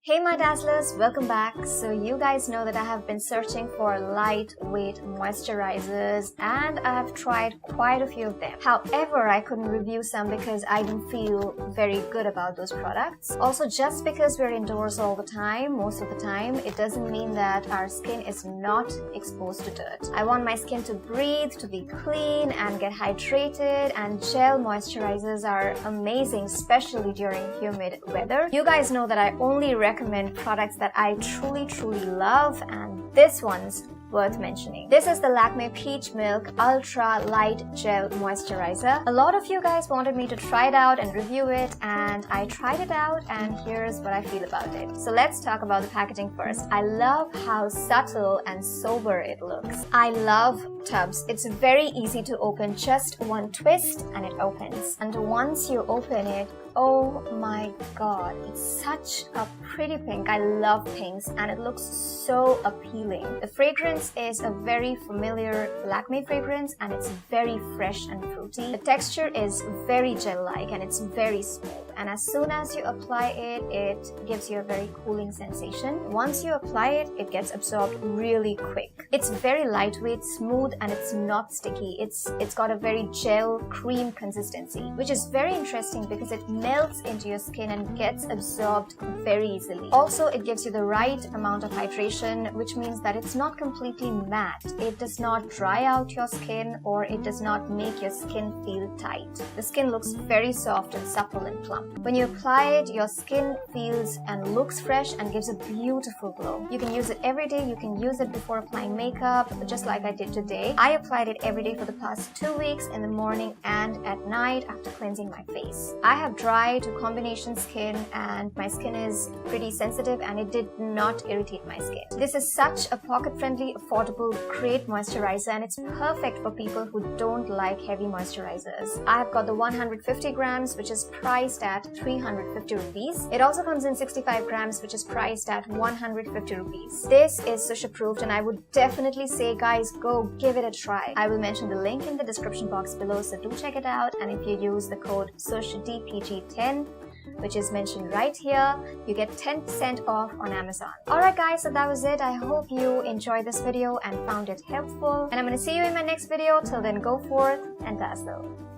Hey my Dazzlers, welcome back. So you guys know that I have been searching for lightweight moisturizers and I have tried quite a few of them. However, I couldn't review some because I didn't feel very good about those products. Also, just because we're indoors all the time, most of the time, it doesn't mean that our skin is not exposed to dirt. I want my skin to breathe, to be clean and get hydrated, and gel moisturizers are amazing, especially during humid weather. You guys know that I only recommend products that I truly love, and this one's worth mentioning. This is the Lakme Peach Milk Ultra Light Gel Moisturizer. A lot of you guys wanted me to try it out and review it, and I tried it out and here's what I feel about it. So let's talk about the packaging first. I love how subtle and sober it looks. I love tubs. It's very easy to open, just one twist and it opens. And once you open it, oh my god, it's such a pretty pink. I love pinks and it looks so appealing. The fragrance is a very familiar Lakme fragrance and it's very fresh and fruity. The texture is very gel-like and it's very smooth. And as soon as you apply it, it gives you a very cooling sensation. Once you apply it, it gets absorbed really quick. It's very lightweight, smooth, and it's not sticky. It's got a very gel cream consistency, which is very interesting because it melts into your skin and gets absorbed very easily. Also, it gives you the right amount of hydration, which means that it's not completely matte. It does not dry out your skin or it does not make your skin feel tight. The skin looks very soft and supple and plump. When you apply it, your skin feels and looks fresh and gives a beautiful glow. You can use it every day. You can use it before applying makeup, just like I did today. I applied it every day for the past 2 weeks, in the morning and at night after cleansing my face. I have dry to combination skin and my skin is pretty sensitive and it did not irritate my skin. This is such a pocket-friendly, affordable, great moisturizer and it's perfect for people who don't like heavy moisturizers. I have got the 150 grams, which is priced at 350 rupees. It also comes in 65 grams, which is priced at 150 rupees. This is Sush approved and I would definitely say, guys, go give it a try. I will mention the link in the description box below, so do check it out. And if you use the code SUSHDPG10, which is mentioned right here, you get 10% off on Amazon. Alright guys, so that was it. I hope you enjoyed this video and found it helpful. And I'm going to see you in my next video. Till then, go forth and dazzle.